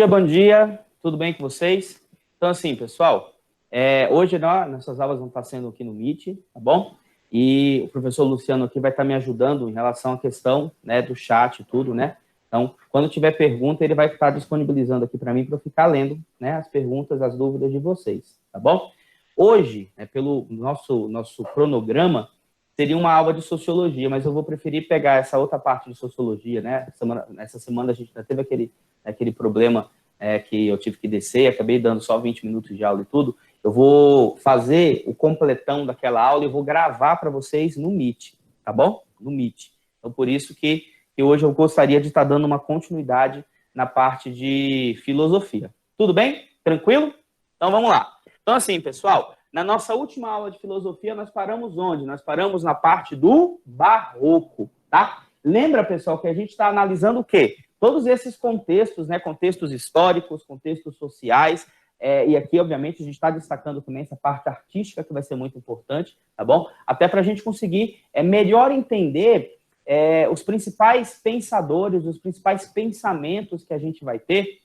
bom dia, tudo bem com vocês? Então, assim, pessoal, hoje nossas aulas vão estar sendo aqui no Meet, tá bom? E o professor Luciano aqui vai estar me ajudando em relação à questão, né, do chat e tudo, né? Então, quando tiver pergunta, ele vai estar disponibilizando aqui para mim para eu ficar lendo, né, as perguntas, as dúvidas de vocês, tá bom? Hoje, pelo nosso cronograma, seria uma aula de sociologia, mas eu vou preferir pegar essa outra parte de sociologia, né? Essa semana a gente já teve aquele problema que eu tive que descer, acabei dando só 20 minutos de aula e tudo. Eu vou fazer o completão daquela aula e vou gravar para vocês no Meet, tá bom? No Meet. Então, por isso que hoje eu gostaria de estar dando uma continuidade na parte de filosofia. Tudo bem? Tranquilo? Então, vamos lá. Então, assim, pessoal, na nossa última aula de filosofia, nós paramos onde? Nós paramos na parte do barroco, tá? Lembra, pessoal, que a gente está analisando o quê? Todos esses contextos, né? Contextos históricos, contextos sociais, e aqui, obviamente, a gente está destacando também essa parte artística, que vai ser muito importante, tá bom? Até para a gente conseguir melhor entender os principais pensadores, os principais pensamentos que a gente vai ter,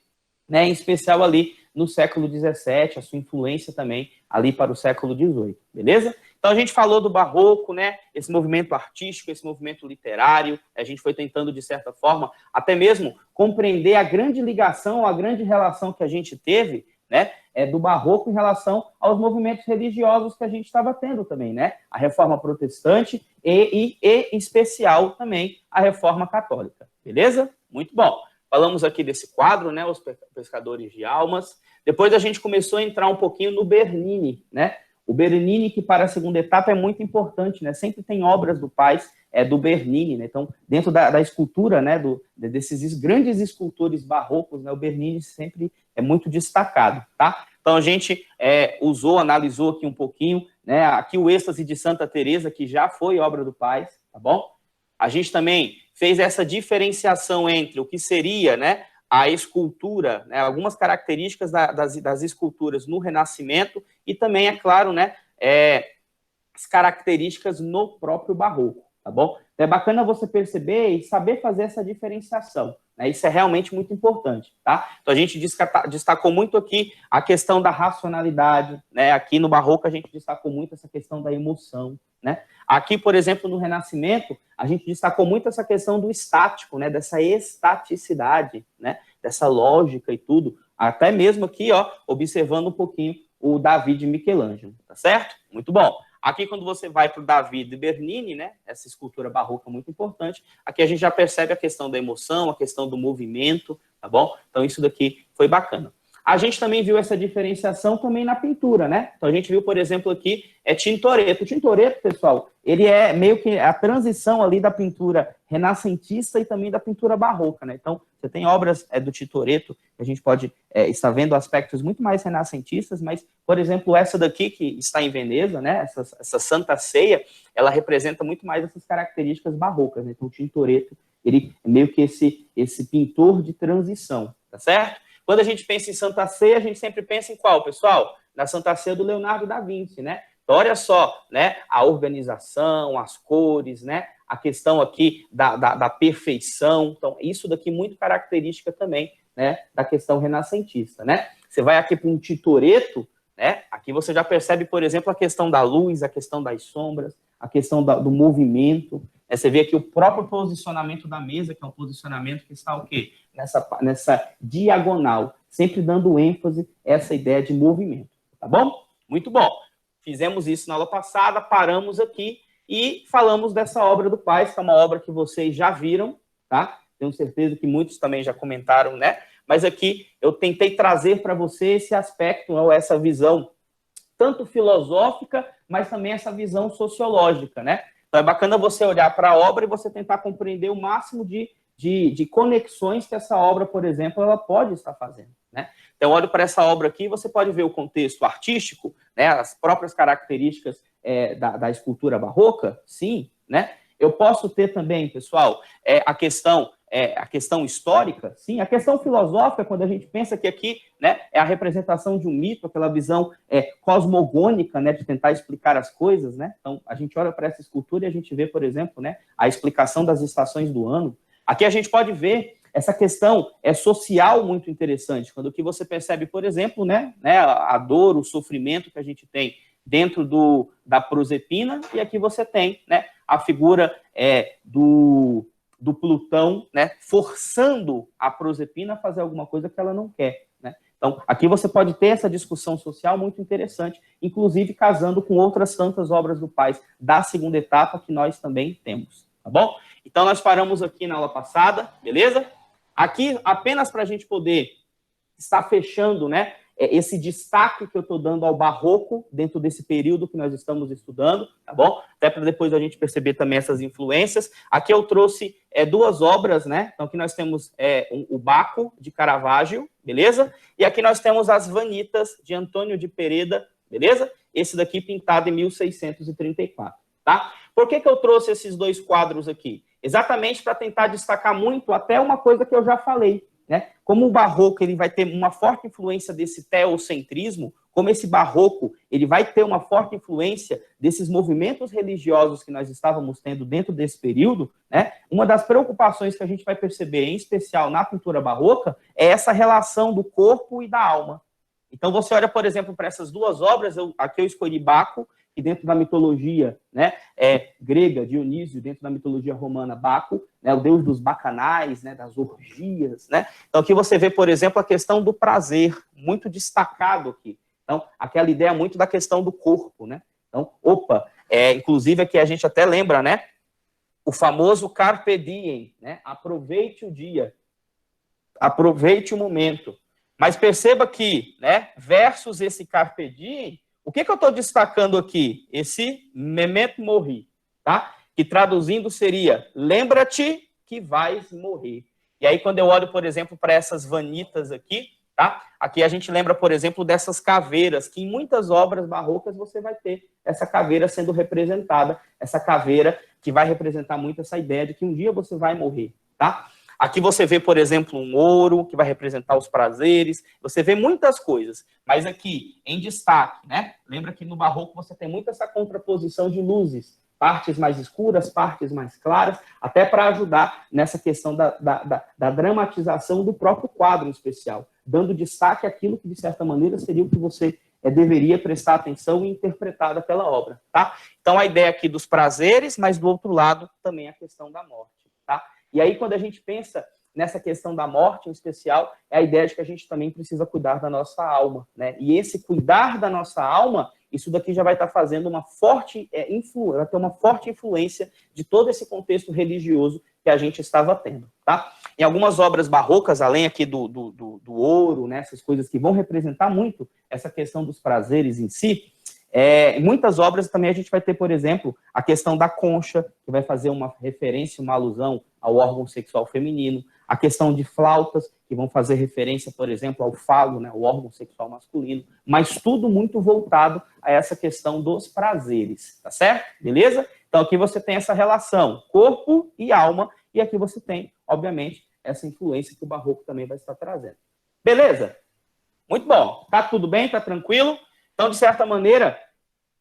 né, em especial ali no século XVII, a sua influência também ali para o século XVIII, beleza? Então, a gente falou do barroco, né, esse movimento artístico, esse movimento literário, a gente foi tentando, de certa forma, até mesmo compreender a grande ligação, a grande relação que a gente teve, né, do barroco em relação aos movimentos religiosos que a gente estava tendo também, né, a reforma protestante e em especial, também, a reforma católica, beleza? Muito bom. Falamos aqui desse quadro, né, Os Pescadores de Almas. Depois a gente começou a entrar um pouquinho no Bernini, né? O Bernini, que para a segunda etapa é muito importante, né? Sempre tem obras do Pais do Bernini, né? Então, dentro da escultura, né, desses grandes escultores barrocos, né, o Bernini sempre é muito destacado, tá? Então, a gente analisou aqui um pouquinho, né? Aqui o Êxtase de Santa Teresa, que já foi obra do Pais, tá bom? A gente também fez essa diferenciação entre o que seria, né, a escultura, né, algumas características das esculturas no Renascimento e também, é claro, né, as características no próprio Barroco, tá bom? Então, é bacana você perceber e saber fazer essa diferenciação, né? Isso é realmente muito importante, tá? Então, a gente destacou muito aqui a questão da racionalidade, né? Aqui no Barroco, a gente destacou muito essa questão da emoção, né? Aqui, por exemplo, no Renascimento, a gente destacou muito essa questão do estático, né? Dessa estaticidade, né? Dessa lógica e tudo. Até mesmo aqui, ó, observando um pouquinho o Davi de Michelangelo, tá certo? Muito bom. Aqui, quando você vai para o Davi de Bernini, né? Essa escultura barroca muito importante, aqui a gente já percebe a questão da emoção, a questão do movimento, tá bom? Então, isso daqui foi bacana. A gente também viu essa diferenciação também na pintura, né? Então, a gente viu, por exemplo, aqui, Tintoretto. O Tintoretto, pessoal, ele é meio que a transição ali da pintura renascentista e também da pintura barroca, né? Então, você tem obras do Tintoretto, que a gente pode estar vendo aspectos muito mais renascentistas, mas, por exemplo, essa daqui, que está em Veneza, né? Essa Santa Ceia, ela representa muito mais essas características barrocas, né? Então, o Tintoretto, ele é meio que esse pintor de transição, tá certo? Quando a gente pensa em Santa Ceia, a gente sempre pensa em qual, pessoal? Na Santa Ceia do Leonardo da Vinci, né? Então, olha só, né? A organização, as cores, né? A questão aqui da perfeição. Então, isso daqui é muito característica também, né? Da questão renascentista, né? Você vai aqui para um Tintoretto, né? Aqui você já percebe, por exemplo, a questão da luz, a questão das sombras, a questão do movimento. Você vê aqui o próprio posicionamento da mesa, que é um posicionamento que está o quê? Nessa diagonal, sempre dando ênfase a essa ideia de movimento, tá bom? Muito bom. Fizemos isso na aula passada, paramos aqui e falamos dessa obra do Pais, que é uma obra que vocês já viram, tá? Tenho certeza que muitos também já comentaram, né? Mas aqui eu tentei trazer para você esse aspecto, ou essa visão, tanto filosófica, mas também essa visão sociológica, né? Então é bacana você olhar para a obra e você tentar compreender o máximo de conexões que essa obra, por exemplo, ela pode estar fazendo, né? Então, olho para essa obra aqui, você pode ver o contexto artístico, né, as próprias características da escultura barroca, sim, né? Eu posso ter também, pessoal, a questão histórica, sim, a questão filosófica, quando a gente pensa que aqui, né, é a representação de um mito, aquela visão cosmogônica, né, de tentar explicar as coisas, né? Então, a gente olha para essa escultura e a gente vê, por exemplo, né, a explicação das estações do ano. Aqui a gente pode ver essa questão social muito interessante, quando que você percebe, por exemplo, né, a dor, o sofrimento que a gente tem dentro da Prozepina, e aqui você tem, né, a figura do Plutão, né, forçando a Prozepina a fazer alguma coisa que ela não quer, né? Então, aqui você pode ter essa discussão social muito interessante, inclusive casando com outras tantas obras do Paz da segunda etapa que nós também temos, tá bom? Então, nós paramos aqui na aula passada, beleza? Aqui, apenas para a gente poder estar fechando, né, esse destaque que eu estou dando ao barroco dentro desse período que nós estamos estudando, tá bom? Até para depois a gente perceber também essas influências. Aqui eu trouxe duas obras, né? Então aqui nós temos o Baco, de Caravaggio, beleza? E aqui nós temos as Vanitas, de Antônio de Pereda, beleza? Esse daqui pintado em 1634, tá? Por que eu trouxe esses dois quadros aqui? Exatamente para tentar destacar muito até uma coisa que eu já falei, né? Como o barroco ele vai ter uma forte influência desse teocentrismo, como esse barroco ele vai ter uma forte influência desses movimentos religiosos que nós estávamos tendo dentro desse período, né? Uma das preocupações que a gente vai perceber, em especial na pintura barroca, é essa relação do corpo e da alma. Então você olha, por exemplo, para essas duas obras, aqui eu escolhi Baco, que dentro da mitologia, né, grega, Dionísio, dentro da mitologia romana, Baco, né, o deus dos bacanais, né, das orgias, né? Então aqui você vê, por exemplo, a questão do prazer, muito destacado aqui. Então, aquela ideia muito da questão do corpo, né? Então, inclusive aqui a gente até lembra, né, o famoso carpe diem, né? Aproveite o dia, aproveite o momento. Mas perceba que, né, versus esse carpe diem, o que eu estou destacando aqui? Esse memento mori, tá? Que traduzindo seria, lembra-te que vais morrer. E aí, quando eu olho, por exemplo, para essas vanitas aqui, tá? Aqui a gente lembra, por exemplo, dessas caveiras, que em muitas obras barrocas você vai ter essa caveira sendo representada, essa caveira que vai representar muito essa ideia de que um dia você vai morrer, tá? Aqui você vê, por exemplo, um ouro, que vai representar os prazeres. Você vê muitas coisas. Mas aqui, em destaque, né? Lembra que no barroco você tem muito essa contraposição de luzes. Partes mais escuras, partes mais claras, até para ajudar nessa questão da dramatização do próprio quadro em especial. Dando destaque àquilo que, de certa maneira, seria o que você deveria prestar atenção e interpretar daquela obra, tá? Então, a ideia aqui dos prazeres, mas do outro lado, também a questão da morte, tá? E aí, quando a gente pensa nessa questão da morte, em especial, é a ideia de que a gente também precisa cuidar da nossa alma, né? E esse cuidar da nossa alma, isso daqui já vai estar fazendo uma forte influência, vai ter uma forte influência de todo esse contexto religioso que a gente estava tendo, tá? Em algumas obras barrocas, além aqui do ouro, né? Essas coisas que vão representar muito essa questão dos prazeres em si, em muitas obras também a gente vai ter, por exemplo, a questão da concha, que vai fazer uma referência, uma alusão ao órgão sexual feminino, a questão de flautas, que vão fazer referência, por exemplo, ao falo, né, o órgão sexual masculino, mas tudo muito voltado a essa questão dos prazeres, tá certo? Beleza? Então aqui você tem essa relação, corpo e alma, e aqui você tem, obviamente, essa influência que o barroco também vai estar trazendo. Beleza? Muito bom. Tá tudo bem? Tá tranquilo? Então, de certa maneira,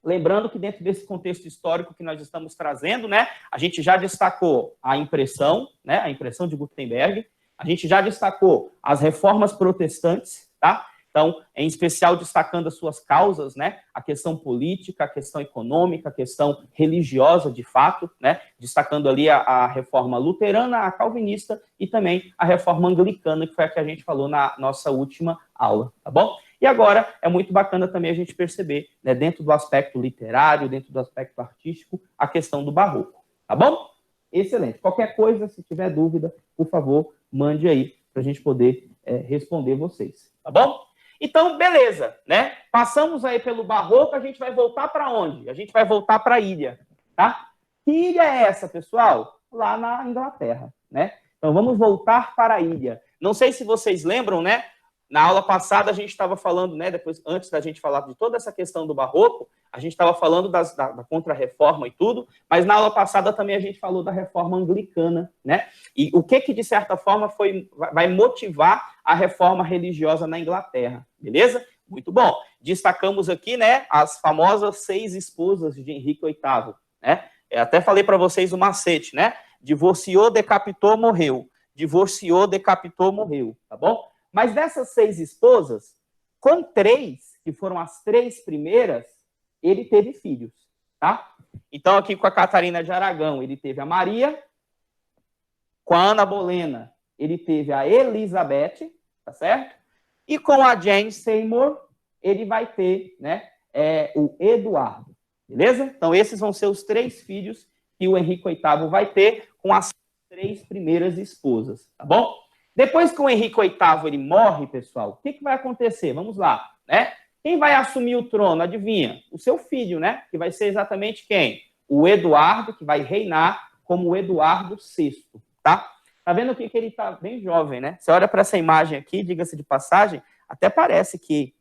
lembrando que dentro desse contexto histórico que nós estamos trazendo, né, a gente já destacou a impressão, né, a impressão de Gutenberg, a gente já destacou as reformas protestantes, tá? Então, em especial destacando as suas causas, né, a questão política, a questão econômica, a questão religiosa, de fato, né, destacando ali a reforma luterana, a calvinista e também a reforma anglicana, que foi a que a gente falou na nossa última aula, tá bom? E agora é muito bacana também a gente perceber, né, dentro do aspecto literário, dentro do aspecto artístico, a questão do barroco, tá bom? Excelente. Qualquer coisa, se tiver dúvida, por favor, mande aí para a gente poder responder vocês, tá bom? Então, beleza, né? Passamos aí pelo barroco, a gente vai voltar para onde? A gente vai voltar para a ilha, tá? Que ilha é essa, pessoal? Lá na Inglaterra, né? Então, vamos voltar para a ilha. Não sei se vocês lembram, né? Na aula passada a gente estava falando, né, depois, antes da gente falar de toda essa questão do barroco, a gente estava falando da contra-reforma e tudo, mas na aula passada também a gente falou da reforma anglicana, né? E o que de certa forma vai motivar a reforma religiosa na Inglaterra, beleza? Muito bom. Destacamos aqui, né, as famosas 6 esposas de Henrique VIII, né? Eu até falei para vocês o macete, né? Divorciou, decapitou, morreu. divorciou, decapitou, morreu, tá bom? Mas dessas 6 esposas, com 3, que foram as 3 primeiras, ele teve filhos, tá? Então, aqui com a Catarina de Aragão, ele teve a Maria, com a Ana Bolena, ele teve a Elizabeth, tá certo? E com a Jane Seymour, ele vai ter, né, o Eduardo, beleza? Então, esses vão ser os 3 filhos que o Henrique VIII vai ter com as 3 primeiras esposas, tá bom? Depois que o Henrique VIII ele morre, pessoal, o que vai acontecer? Vamos lá, né? Quem vai assumir o trono, adivinha? O seu filho, né? Que vai ser exatamente quem? O Eduardo, que vai reinar como o Eduardo VI, tá? Tá vendo aqui que ele tá bem jovem, né? Você olha para essa imagem aqui, diga-se de passagem, até parece que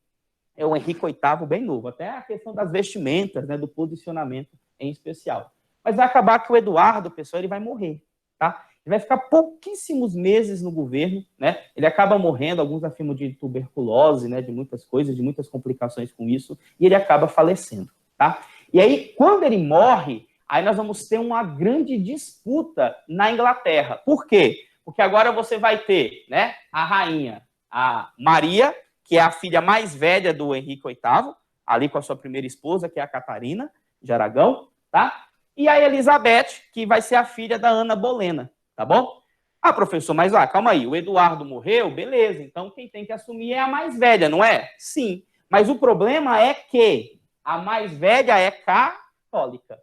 é o Henrique VIII bem novo. Até a questão das vestimentas, né? Do posicionamento em especial. Mas vai acabar que o Eduardo, pessoal, ele vai morrer, tá? Ele vai ficar pouquíssimos meses no governo, né? Ele acaba morrendo, alguns afirmam de tuberculose, né? De muitas coisas, de muitas complicações com isso, e ele acaba falecendo, tá? E aí, quando ele morre, aí nós vamos ter uma grande disputa na Inglaterra. Por quê? Porque agora você vai ter, né? A rainha, a Maria, que é a filha mais velha do Henrique VIII, ali com a sua primeira esposa, que é a Catarina de Aragão, tá? E a Elizabeth, que vai ser a filha da Ana Bolena, tá bom? Ah, professor, mas calma aí, o Eduardo morreu, beleza, então quem tem que assumir é a mais velha, não é? Sim, mas o problema é que a mais velha é católica.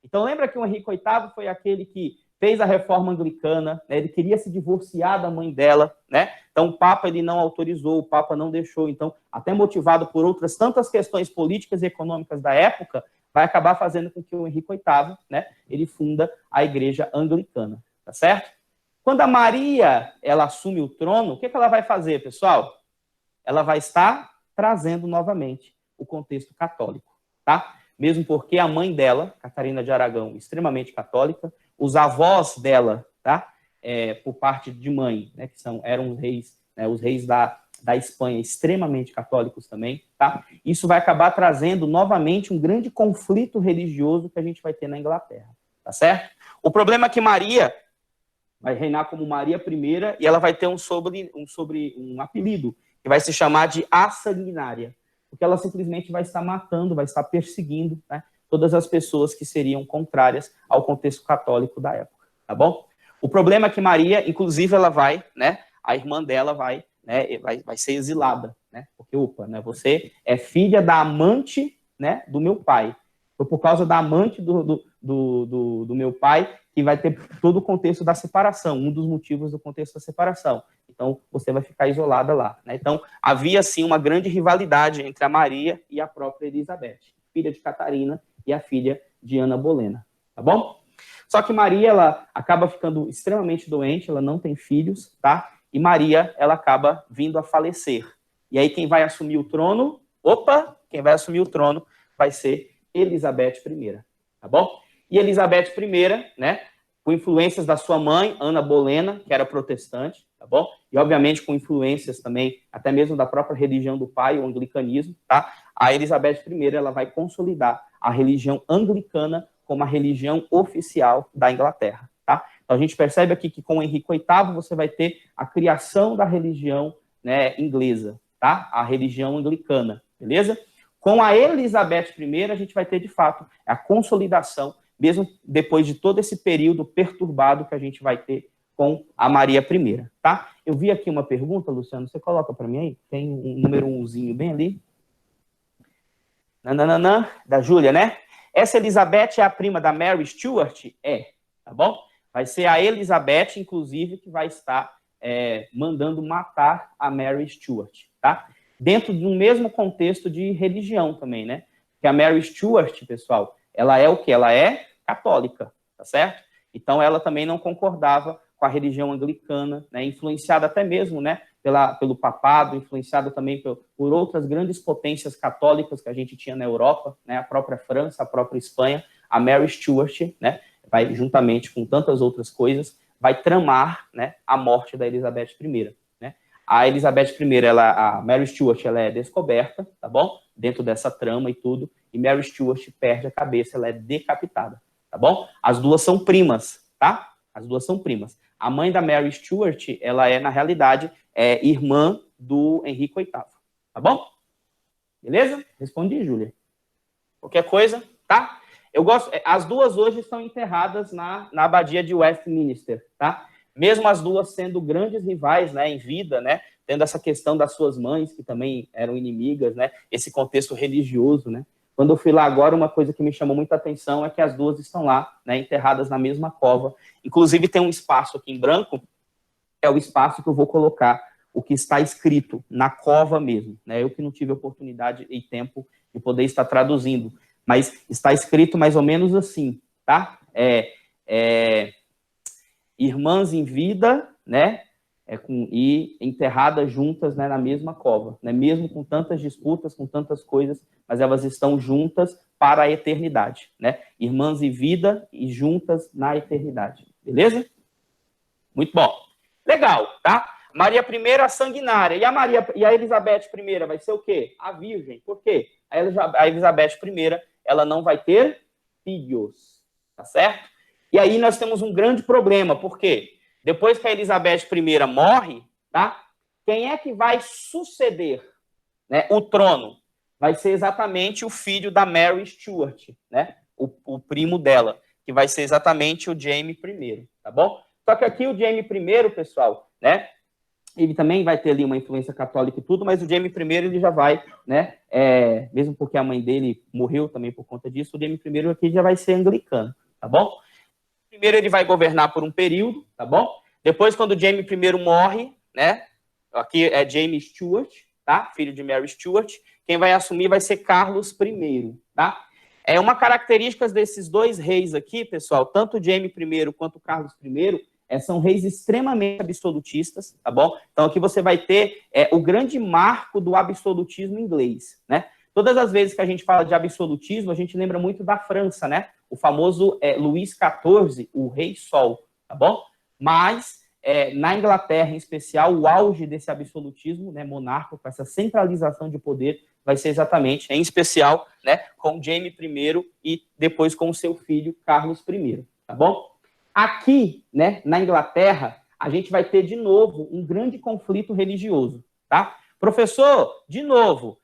Então lembra que o Henrique VIII foi aquele que fez a reforma anglicana, né? Ele queria se divorciar da mãe dela, né? Então o Papa ele não autorizou, o Papa não deixou, então até motivado por outras tantas questões políticas e econômicas da época, vai acabar fazendo com que o Henrique VIII, né, ele funda a Igreja Anglicana, tá certo? Quando a Maria, ela assume o trono, o que ela vai fazer, pessoal? Ela vai estar trazendo novamente o contexto católico, tá? Mesmo porque a mãe dela, Catarina de Aragão, extremamente católica, os avós dela, tá? Por parte de mãe, né, que eram os reis, né, os reis da Espanha, extremamente católicos também, tá? Isso vai acabar trazendo novamente um grande conflito religioso que a gente vai ter na Inglaterra, tá certo? O problema é que Maria vai reinar como Maria I e ela vai ter um apelido, que vai se chamar de a Sanguinária, porque ela simplesmente vai estar matando, vai estar perseguindo, né, todas as pessoas que seriam contrárias ao contexto católico da época, tá bom? O problema é que Maria, inclusive, ela vai, né, a irmã dela vai ser exilada, né? Porque, né, você é filha da amante, né, do meu pai. Foi por causa da amante do meu pai que vai ter todo o contexto da separação, um dos motivos do contexto da separação. Então, você vai ficar isolada lá, né? Então, havia, sim, uma grande rivalidade entre a Maria e a própria Elizabeth, filha de Catarina e a filha de Ana Bolena, tá bom? Só que Maria, ela acaba ficando extremamente doente, ela não tem filhos, tá? E Maria, ela acaba vindo a falecer. E aí quem vai assumir o trono? Quem vai assumir o trono vai ser Elizabeth I, tá bom? E Elizabeth I, né, com influências da sua mãe, Ana Bolena, que era protestante, tá bom? E obviamente com influências também, até mesmo da própria religião do pai, o anglicanismo, tá? A Elizabeth I, ela vai consolidar a religião anglicana como a religião oficial da Inglaterra, tá? Então a gente percebe aqui que com o Henrique VIII você vai ter a criação da religião, né, inglesa, tá? A religião anglicana, beleza? Com a Elizabeth I a gente vai ter de fato a consolidação, mesmo depois de todo esse período perturbado que a gente vai ter com a Maria I, tá? Eu vi aqui uma pergunta, Luciano, você coloca para mim aí? Tem um número 1zinho bem ali. Nananana, da Júlia, né? Essa Elizabeth é a prima da Mary Stuart? Tá bom? Vai ser a Elizabeth, inclusive, que vai estar mandando matar a Mary Stuart, tá? Dentro de um mesmo contexto de religião também, né? Porque a Mary Stuart, pessoal, ela é o quê? Ela é católica, tá certo? Então, ela também não concordava com a religião anglicana, né? Influenciada até mesmo, né? Pelo papado, influenciada também por outras grandes potências católicas que a gente tinha na Europa, né? A própria França, a própria Espanha, a Mary Stuart, né? Vai, juntamente com tantas outras coisas, vai tramar, né, a morte da Elizabeth I, né? A Elizabeth I, a Mary Stuart, ela é descoberta, tá bom? Dentro dessa trama e tudo, e Mary Stuart perde a cabeça, ela é decapitada, tá bom? As duas são primas, tá? As duas são primas. A mãe da Mary Stuart, ela é, na realidade, irmã do Henrique VIII, tá bom? Beleza? Respondi, Júlia. Qualquer coisa, tá? Eu gosto, as duas hoje estão enterradas na abadia de Westminster, tá? Mesmo as duas sendo grandes rivais, né, em vida, né, tendo essa questão das suas mães, que também eram inimigas, né, esse contexto religioso, né. Quando eu fui lá agora, uma coisa que me chamou muita atenção é que as duas estão lá, né, enterradas na mesma cova. Inclusive tem um espaço aqui em branco, é o espaço que eu vou colocar o que está escrito na cova mesmo, né, eu que não tive oportunidade e tempo de poder estar traduzindo, mas está escrito mais ou menos assim, tá? Irmãs em vida, né, e enterradas juntas, né, na mesma cova, né, mesmo com tantas disputas, com tantas coisas, mas elas estão juntas para a eternidade, né, irmãs em vida e juntas na eternidade, beleza? Muito bom. Legal, tá? Maria I, a sanguinária, e a Elizabeth I vai ser o quê? A virgem, por quê? A Elizabeth I, ela não vai ter filhos, tá certo? E aí nós temos um grande problema, por quê? Depois que a Elizabeth I morre, tá? Quem é que vai suceder, né, o trono? Vai ser exatamente o filho da Mary Stuart, né? O primo dela, que vai ser exatamente o Jaime I, tá bom? Só que aqui o Jaime I, pessoal, né? Ele também vai ter ali uma influência católica e tudo, mas o Jaime I ele já vai, né? Mesmo porque a mãe dele morreu também por conta disso, o Jaime I aqui já vai ser anglicano, tá bom? Primeiro ele vai governar por um período, tá bom? Depois, quando o Jaime I morre, né? Aqui é James Stuart, tá? Filho de Mary Stuart. Quem vai assumir vai ser Carlos I, tá? Uma característica desses dois reis aqui, pessoal, tanto o Jaime I quanto o Carlos I, são reis extremamente absolutistas, tá bom? Então aqui você vai ter o grande marco do absolutismo inglês, né? Todas as vezes que a gente fala de absolutismo, a gente lembra muito da França, né? O famoso Luís XIV, o Rei Sol, tá bom? Mas na Inglaterra, em especial, o auge desse absolutismo, né, monárquico, com essa centralização de poder, vai ser exatamente, em especial, né, com Jaime I e depois com o seu filho Carlos I, tá bom? Aqui, né, na Inglaterra, a gente vai ter de novo um grande conflito religioso, tá? Professor, de novo,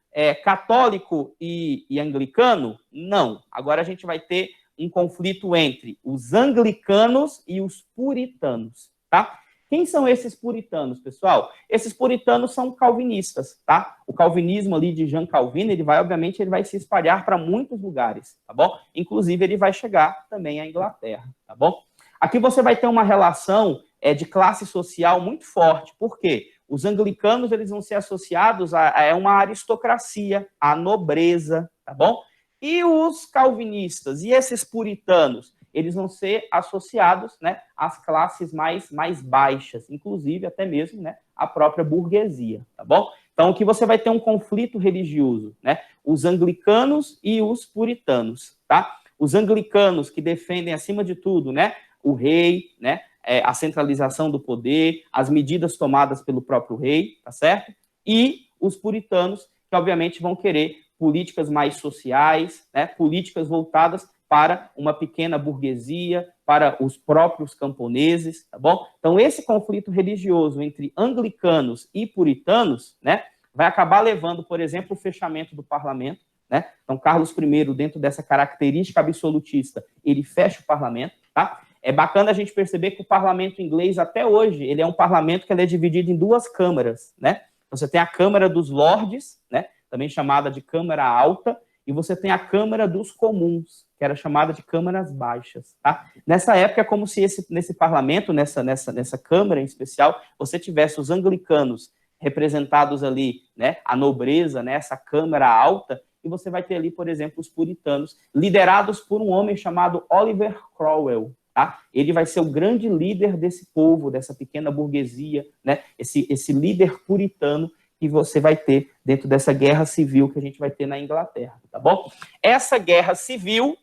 católico e anglicano? Não. Agora a gente vai ter um conflito entre os anglicanos e os puritanos, tá? Quem são esses puritanos, pessoal? Esses puritanos são calvinistas, tá? O calvinismo ali de Jean Calvin, obviamente, ele vai se espalhar para muitos lugares, tá bom? Inclusive, ele vai chegar também à Inglaterra, tá bom? Aqui você vai ter uma relação de classe social muito forte. Por quê? Os anglicanos, eles vão ser associados a uma aristocracia, à nobreza, tá bom? E os calvinistas e esses puritanos, eles vão ser associados, né, às classes mais baixas, inclusive até mesmo, né, a própria burguesia, tá bom? Então, aqui você vai ter um conflito religioso, né? Os anglicanos e os puritanos, tá? Os anglicanos que defendem, acima de tudo, né, o rei, né, a centralização do poder, as medidas tomadas pelo próprio rei, tá certo? E os puritanos, que obviamente vão querer políticas mais sociais, né, políticas voltadas para uma pequena burguesia, para os próprios camponeses, tá bom? Então, esse conflito religioso entre anglicanos e puritanos, né, vai acabar levando, por exemplo, o fechamento do parlamento, né? Então, Carlos I, dentro dessa característica absolutista, ele fecha o parlamento, tá? É bacana a gente perceber que o parlamento inglês, até hoje, ele é um parlamento que ele é dividido em duas câmaras, né? Você tem a Câmara dos Lordes, né, também chamada de Câmara Alta, e você tem a Câmara dos Comuns, que era chamada de Câmaras Baixas, tá? Nessa época, é como se nesse parlamento, nessa Câmara em especial, você tivesse os anglicanos representados ali, né, a nobreza, né, essa Câmara Alta, e você vai ter ali, por exemplo, os puritanos, liderados por um homem chamado Oliver Cromwell, tá? Ele vai ser o grande líder desse povo, dessa pequena burguesia, né? Esse líder puritano que você vai ter dentro dessa guerra civil que a gente vai ter na Inglaterra, tá bom? Essa guerra civil,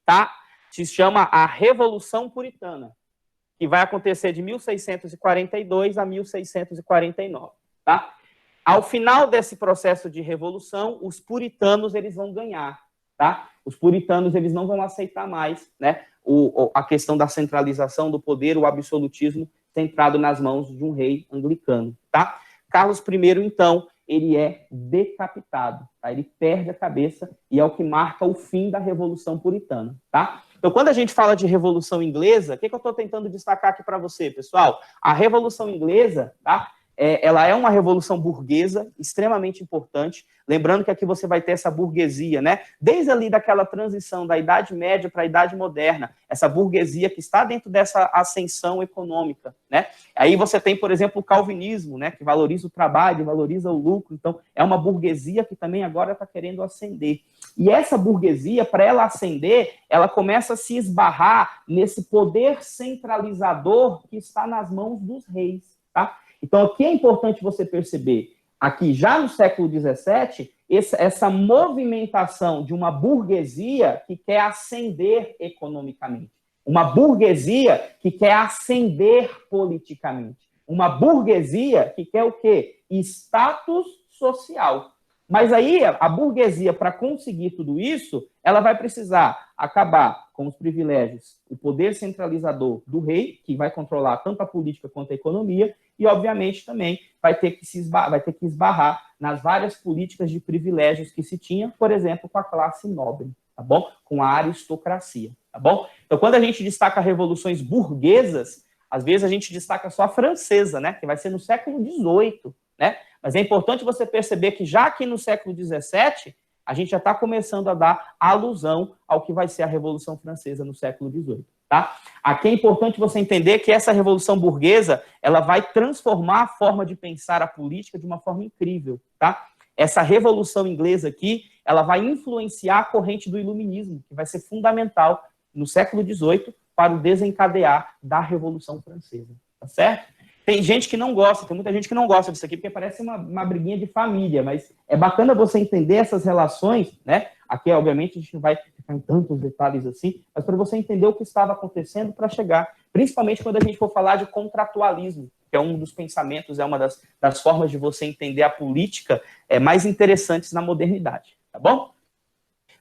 tá? Se chama a Revolução Puritana, que vai acontecer de 1642 a 1649, tá? Ao final desse processo de revolução, os puritanos, eles vão ganhar, tá? Os puritanos, eles não vão aceitar mais, né, a questão da centralização do poder, o absolutismo centrado nas mãos de um rei anglicano, tá? Carlos I, então, ele é decapitado, tá? Ele perde a cabeça e é o que marca o fim da Revolução Puritana, tá? Então, quando a gente fala de Revolução Inglesa, o que eu estou tentando destacar aqui para você, pessoal? A Revolução Inglesa, tá? Ela é uma revolução burguesa, extremamente importante. Lembrando que aqui você vai ter essa burguesia, né? Desde ali daquela transição da Idade Média para a Idade Moderna, essa burguesia que está dentro dessa ascensão econômica, né? Aí você tem, por exemplo, o calvinismo, né? Que valoriza o trabalho, valoriza o lucro. Então, é uma burguesia que também agora está querendo ascender. E essa burguesia, para ela ascender, ela começa a se esbarrar nesse poder centralizador que está nas mãos dos reis, tá? Então, aqui é importante você perceber, aqui já no século XVII, essa movimentação de uma burguesia que quer ascender economicamente, uma burguesia que quer ascender politicamente, uma burguesia que quer o quê? Status social. Mas aí, a burguesia, para conseguir tudo isso, ela vai precisar acabar com os privilégios, o poder centralizador do rei, que vai controlar tanto a política quanto a economia, e, obviamente, também vai ter que esbarrar nas várias políticas de privilégios que se tinha, por exemplo, com a classe nobre, tá bom? Com a aristocracia, tá bom? Então, quando a gente destaca revoluções burguesas, às vezes a gente destaca só a francesa, né? Que vai ser no século XVIII, né? Mas é importante você perceber que já aqui no século XVII, a gente já está começando a dar alusão ao que vai ser a Revolução Francesa no século XVIII. Tá? Aqui é importante você entender que essa Revolução Burguesa ela vai transformar a forma de pensar a política de uma forma incrível. Tá? Essa Revolução Inglesa aqui, ela vai influenciar a corrente do Iluminismo, que vai ser fundamental no século XVIII para o desencadear da Revolução Francesa. Tá certo? Tem gente que não gosta, tem muita gente que não gosta disso aqui, porque parece uma briguinha de família, mas é bacana você entender essas relações, né? Aqui, obviamente, a gente não vai ficar em tantos detalhes assim, mas para você entender o que estava acontecendo para chegar, principalmente quando a gente for falar de contratualismo, que é um dos pensamentos, é uma das formas de você entender a política mais interessantes na modernidade, tá bom?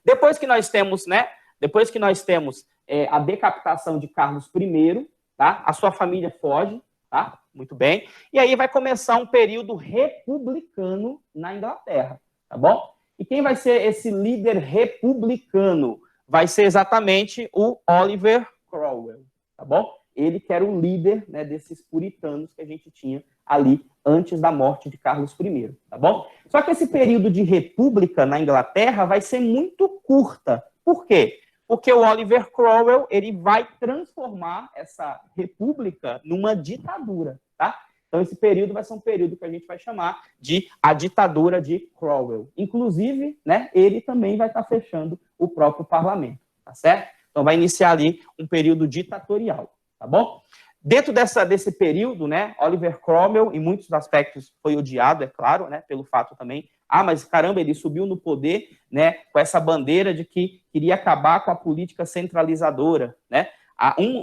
Depois que nós temos, né? Depois que nós temos a decapitação de Carlos I, tá? A sua família foge, tá? Muito bem. E aí vai começar um período republicano na Inglaterra, tá bom? E quem vai ser esse líder republicano? Vai ser exatamente o Oliver Cromwell, tá bom? Ele que era o líder, né, desses puritanos que a gente tinha ali antes da morte de Carlos I, tá bom? Só que esse período de república na Inglaterra vai ser muito curta. Por quê? Porque o Oliver Cromwell ele vai transformar essa república numa ditadura, tá? Então, esse período vai ser um período que a gente vai chamar de a ditadura de Cromwell. Inclusive, né, ele também vai estar fechando o próprio parlamento, tá certo? Então, vai iniciar ali um período ditatorial, tá bom? Dentro desse período, né, Oliver Cromwell, em muitos aspectos, foi odiado, é claro, né, pelo fato também mas caramba, ele subiu no poder, né, com essa bandeira de que queria acabar com a política centralizadora, né?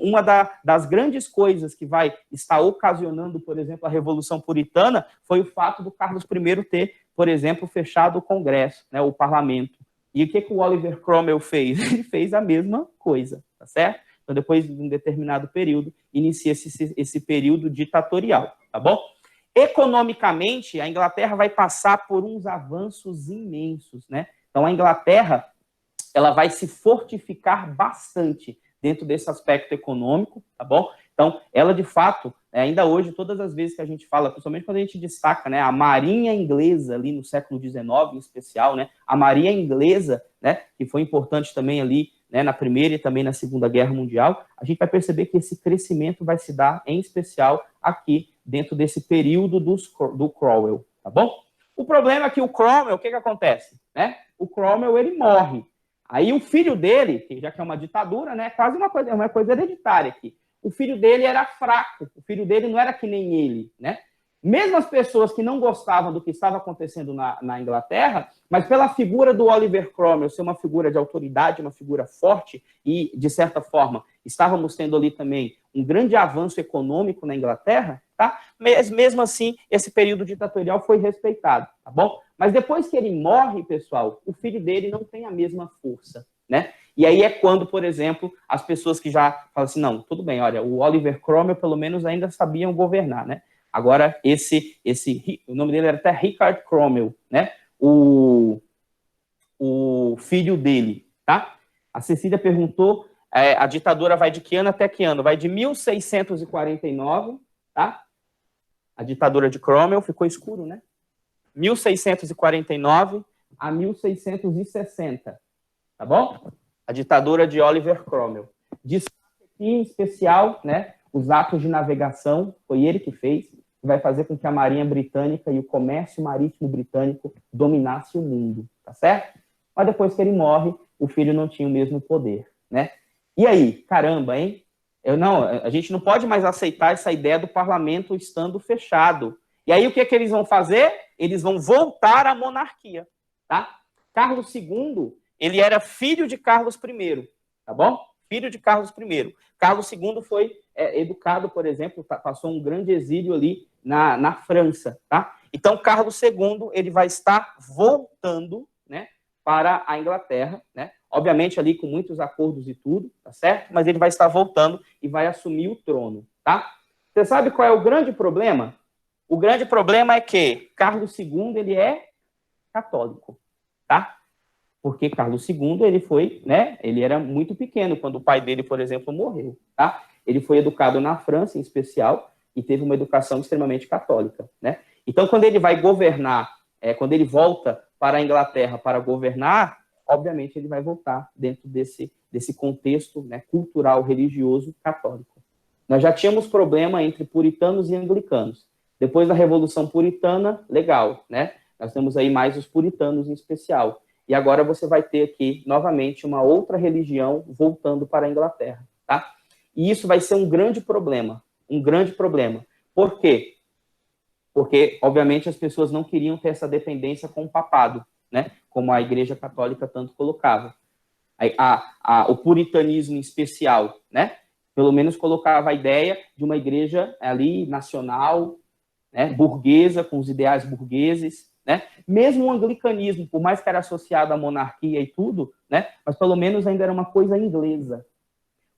Uma das grandes coisas que vai estar ocasionando, por exemplo, a Revolução Puritana foi o fato do Carlos I ter, por exemplo, fechado o Congresso, né, o parlamento. E o que o Oliver Cromwell fez? Ele fez a mesma coisa, tá certo? Então, depois de um determinado período, inicia esse período ditatorial, tá bom? Economicamente, a Inglaterra vai passar por uns avanços imensos, né? Então, a Inglaterra ela vai se fortificar bastante dentro desse aspecto econômico, tá bom? Então, ela, de fato, ainda hoje, todas as vezes que a gente fala, principalmente quando a gente destaca, né, a Marinha Inglesa, ali no século XIX, em especial, né, a Marinha Inglesa, né, que foi importante também ali, né, na Primeira e também na Segunda Guerra Mundial, a gente vai perceber que esse crescimento vai se dar, em especial, aqui, dentro desse período do Cromwell, tá bom? O problema é que o Cromwell, o que acontece? Né? O Cromwell, ele morre. Aí o filho dele, que já que é uma ditadura, né, quase uma coisa hereditária aqui, o filho dele era fraco, o filho dele não era que nem ele, né? Mesmo as pessoas que não gostavam do que estava acontecendo na Inglaterra, mas pela figura do Oliver Cromwell ser uma figura de autoridade, uma figura forte, e, de certa forma, estávamos tendo ali também um grande avanço econômico na Inglaterra, tá? Mas, mesmo assim, esse período ditatorial foi respeitado, tá bom? Mas depois que ele morre, pessoal, o filho dele não tem a mesma força, né? E aí é quando, por exemplo, as pessoas que já falam assim, não, tudo bem, olha, o Oliver Cromwell pelo menos ainda sabiam governar, né? Agora, o nome dele era até Richard Cromwell, né? O filho dele, tá? A Cecília perguntou, a ditadura vai de que ano até que ano? Vai de 1649, tá? A ditadura de Cromwell, ficou escuro, né? 1649 a 1660, tá bom? A ditadura de Oliver Cromwell. Destaque aqui em especial, né, os atos de navegação, foi ele que fez, que vai fazer com que a Marinha Britânica e o comércio marítimo britânico dominasse o mundo, tá certo? Mas depois que ele morre, o filho não tinha o mesmo poder, né? E aí, caramba, hein? A gente não pode mais aceitar essa ideia do parlamento estando fechado. E aí, o que eles vão fazer? Eles vão voltar à monarquia, tá? Carlos II, ele era filho de Carlos I, tá bom? Filho de Carlos I. Carlos II foi educado, por exemplo, passou um grande exílio ali na França, tá? Então, Carlos II, ele vai estar voltando, né, para a Inglaterra, né? Obviamente ali com muitos acordos e tudo, tá certo? Mas ele vai estar voltando e vai assumir o trono, tá? Você sabe qual é o grande problema? O grande problema é que Carlos II, ele é católico, tá? Porque Carlos II, ele foi, né, ele era muito pequeno quando o pai dele, por exemplo, morreu, tá? Ele foi educado na França, em especial, e teve uma educação extremamente católica, né? Então, quando ele vai governar, quando ele volta para a Inglaterra para governar, obviamente ele vai voltar dentro desse contexto, né, cultural, religioso, católico. Nós já tínhamos problema entre puritanos e anglicanos. Depois da Revolução Puritana, legal, né? Nós temos aí mais os puritanos em especial. E agora você vai ter aqui, novamente, uma outra religião voltando para a Inglaterra, tá? E isso vai ser um grande problema. Um grande problema. Por quê? Porque, obviamente, as pessoas não queriam ter essa dependência com o papado, né? Como a Igreja Católica tanto colocava. O puritanismo em especial, né? Pelo menos colocava a ideia de uma igreja ali nacional, né? Burguesa, com os ideais burgueses, né? Mesmo o anglicanismo, por mais que era associado à monarquia e tudo, né? Mas pelo menos ainda era uma coisa inglesa.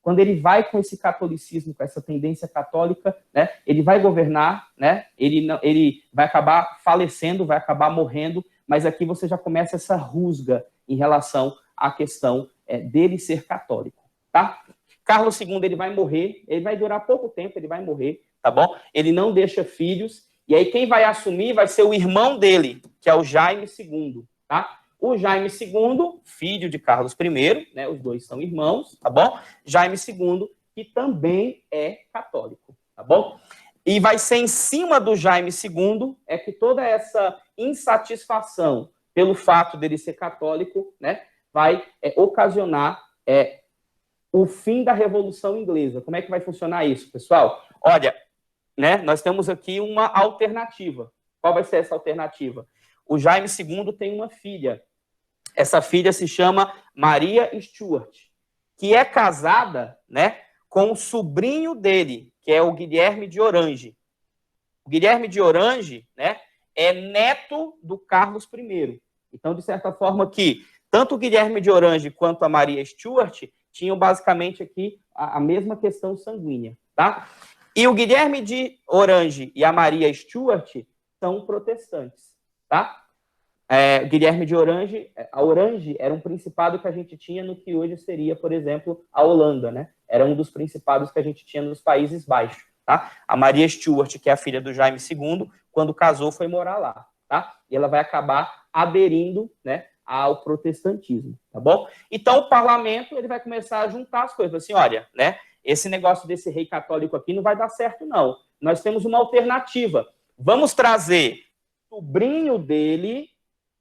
Quando ele vai com esse catolicismo, com essa tendência católica, né? Ele vai governar, né? Ele vai acabar falecendo, vai acabar morrendo, mas aqui você já começa essa rusga em relação à questão dele ser católico, tá? Carlos II, ele vai morrer, ele vai durar pouco tempo, ele vai morrer, tá bom? Ele não deixa filhos, e aí quem vai assumir vai ser o irmão dele, que é o Jaime II, tá? O Jaime II, filho de Carlos I, né? Os dois são irmãos, tá bom? Jaime II, que também é católico, tá bom? E vai ser em cima do Jaime II que toda essa insatisfação pelo fato dele ser católico, né? Vai ocasionar o fim da Revolução Inglesa. Como é que vai funcionar isso, pessoal? Olha, né, nós temos aqui uma alternativa. Qual vai ser essa alternativa? O Jaime II tem uma filha. Essa filha se chama Maria Stuart, que é casada, né, com o sobrinho dele, que é o Guilherme de Orange. O Guilherme de Orange, né, é neto do Carlos I. Então, de certa forma, aqui, tanto o Guilherme de Orange quanto a Maria Stuart tinham basicamente aqui a mesma questão sanguínea, tá? E o Guilherme de Orange e a Maria Stuart são protestantes, tá? O Guilherme de Orange, a Orange era um principado que a gente tinha no que hoje seria, por exemplo, a Holanda, né? Era um dos principados que a gente tinha nos Países Baixos, tá? A Maria Stuart, que é a filha do Jaime II, quando casou foi morar lá, tá? E ela vai acabar aderindo, né, ao protestantismo, tá bom? Então o parlamento, ele vai começar a juntar as coisas, assim, olha, né? Esse negócio desse rei católico aqui não vai dar certo, não. Nós temos uma alternativa. Vamos trazer o sobrinho dele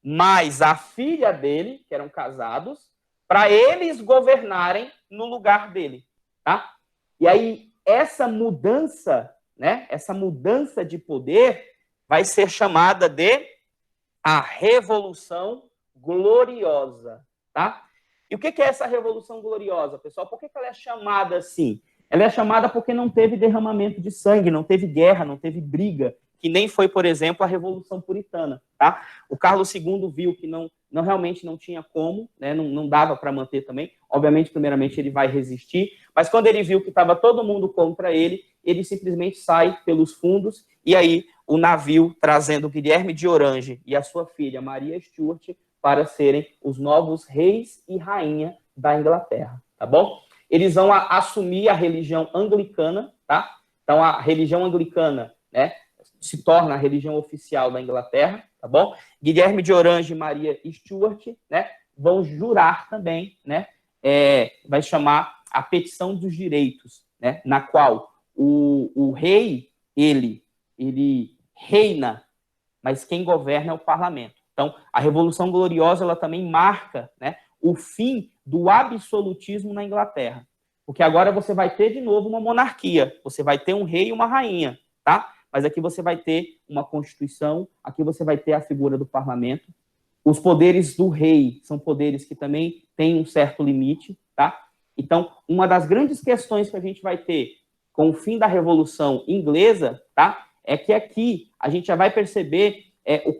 mais a filha dele, que eram casados, para eles governarem no lugar dele, tá? E aí, essa mudança, né? Essa mudança de poder vai ser chamada de a Revolução Gloriosa, tá? E o que é essa Revolução Gloriosa, pessoal? Por que ela é chamada assim? Ela é chamada porque não teve derramamento de sangue, não teve guerra, não teve briga que nem foi, por exemplo, a Revolução Puritana, tá? O Carlos II viu que realmente não tinha como, né? Não dava para manter também. Obviamente, primeiramente, ele vai resistir, mas quando ele viu que estava todo mundo contra ele, ele simplesmente sai pelos fundos, e aí o navio trazendo Guilherme de Orange e a sua filha, Maria Stuart, para serem os novos reis e rainha da Inglaterra, tá bom? Eles vão assumir a religião anglicana, tá? Então, a religião anglicana, né, se torna a religião oficial da Inglaterra, tá bom? Guilherme de Orange e Maria Stuart, né, vão jurar também, né, vai chamar a petição dos direitos, né, na qual o rei, ele reina, mas quem governa é o parlamento. Então, a Revolução Gloriosa, ela também marca, né, o fim do absolutismo na Inglaterra. Porque agora você vai ter, de novo, uma monarquia. Você vai ter um rei e uma rainha, tá? Mas aqui você vai ter uma constituição, aqui você vai ter a figura do parlamento. Os poderes do rei são poderes que também têm um certo limite, tá? Então, uma das grandes questões que a gente vai ter com o fim da Revolução Inglesa, tá? É que aqui a gente já vai perceber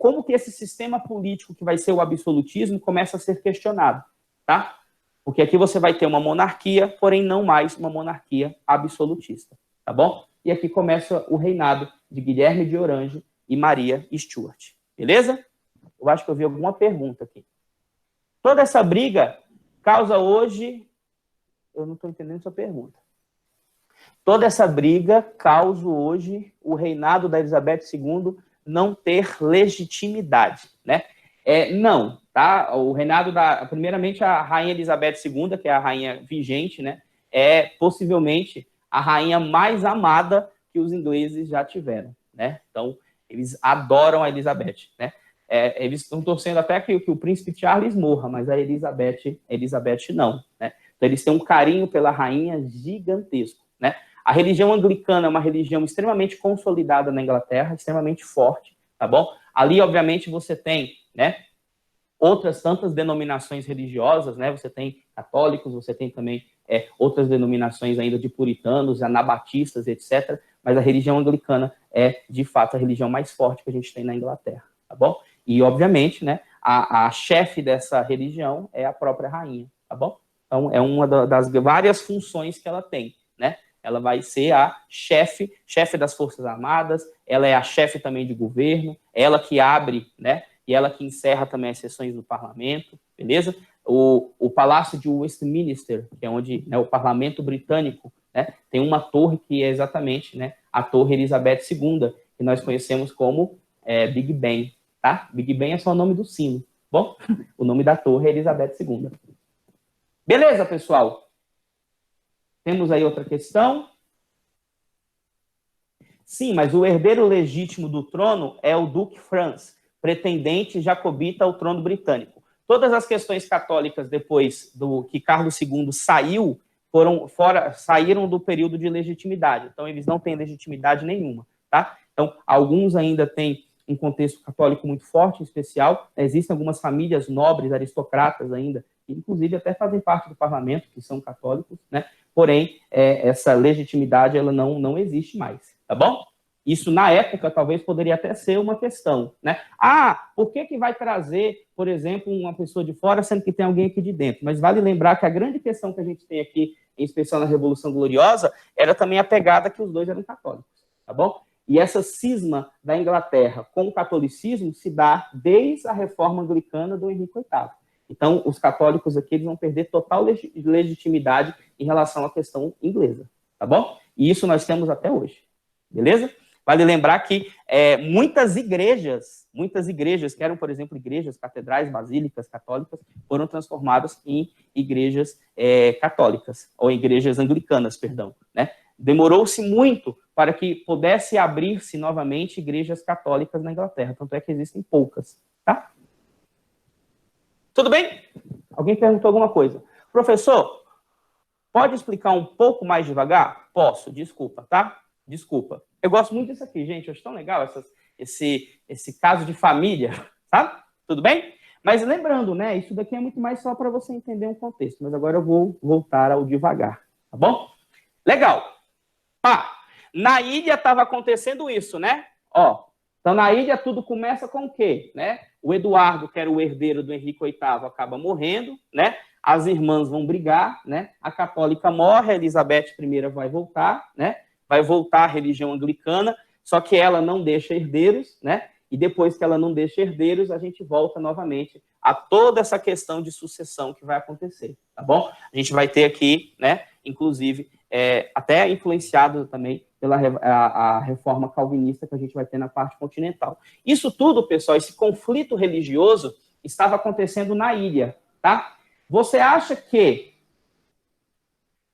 como que esse sistema político que vai ser o absolutismo começa a ser questionado, tá? Porque aqui você vai ter uma monarquia, porém não mais uma monarquia absolutista, tá bom? E aqui começa o reinado de Guilherme de Orange e Maria Stuart, beleza? Eu acho que eu vi alguma pergunta aqui. Toda essa briga causa hoje... Eu não estou entendendo sua pergunta. Toda essa briga causa hoje o reinado da Elizabeth II não ter legitimidade, né? Não, tá? O reinado primeiramente, a rainha Elizabeth II, que é a rainha vigente, né? É possivelmente a rainha mais amada que os ingleses já tiveram, né? Então, eles adoram a Elizabeth, né? Eles estão torcendo até que o príncipe Charles morra, mas a Elizabeth não, né? Então, eles têm um carinho pela rainha gigantesco, né? A religião anglicana é uma religião extremamente consolidada na Inglaterra, extremamente forte, tá bom? Ali, obviamente, você tem, né, outras tantas denominações religiosas, né? Você tem católicos, você tem também outras denominações ainda de puritanos, anabatistas, etc. Mas a religião anglicana é, de fato, a religião mais forte que a gente tem na Inglaterra, tá bom? E, obviamente, né, a chefe dessa religião é a própria rainha, tá bom? Então, é uma das várias funções que ela tem, né? Ela vai ser a chefe das Forças Armadas, ela é a chefe também de governo, ela que abre, né? E ela que encerra também as sessões do parlamento, beleza? O Palácio de Westminster, que é onde, né, o parlamento britânico, né, tem uma torre que é exatamente, né, a Torre Elizabeth II, que nós conhecemos como Big Ben, tá? Big Ben é só o nome do sino, bom? O nome da torre é Elizabeth II. Beleza, pessoal? Temos aí outra questão? Sim, mas o herdeiro legítimo do trono é o Duque Franz, pretendente jacobita ao trono britânico. Todas as questões católicas depois do que Carlos II saiu, saíram do período de legitimidade. Então, eles não têm legitimidade nenhuma, tá? Então, alguns ainda têm um contexto católico muito forte, em especial. Existem algumas famílias nobres, aristocratas ainda, que inclusive até fazem parte do parlamento, que são católicos, né? Porém, essa legitimidade ela não existe mais, tá bom? Isso, na época, talvez poderia até ser uma questão, né? Por que vai trazer, por exemplo, uma pessoa de fora, sendo que tem alguém aqui de dentro? Mas vale lembrar que a grande questão que a gente tem aqui, em especial na Revolução Gloriosa, era também a pegada que os dois eram católicos, tá bom? E essa cisma da Inglaterra com o catolicismo se dá desde a reforma anglicana do Henrique VIII. Então, os católicos aqui eles vão perder total legitimidade em relação à questão inglesa, tá bom? E isso nós temos até hoje, beleza? Vale lembrar que muitas igrejas, que eram, por exemplo, igrejas, catedrais, basílicas católicas, foram transformadas em igrejas católicas, ou igrejas anglicanas, perdão, né? Demorou-se muito para que pudesse abrir-se novamente igrejas católicas na Inglaterra, tanto é que existem poucas, tá? Tudo bem? Alguém perguntou alguma coisa? Professor, pode explicar um pouco mais devagar? Posso, desculpa, tá? Desculpa. Eu gosto muito disso aqui, gente. Eu acho tão legal esse caso de família, sabe? Tudo bem? Mas lembrando, né? Isso daqui é muito mais só para você entender um contexto. Mas agora eu vou voltar ao devagar, tá bom? Legal. Na ilha estava acontecendo isso, né? Ó, Então, na ilha, tudo começa com o quê? Né? O Eduardo, que era o herdeiro do Henrique VIII, acaba morrendo, né? As irmãs vão brigar, né? A católica morre, a Elizabeth I vai voltar, né? Vai voltar à religião anglicana, só que ela não deixa herdeiros, né? E depois que ela não deixa herdeiros, a gente volta novamente a toda essa questão de sucessão que vai acontecer, tá bom? A gente vai ter aqui, né? Inclusive, até influenciado também pela a reforma calvinista que a gente vai ter na parte continental. Isso tudo, pessoal, esse conflito religioso estava acontecendo na ilha, tá? Você acha que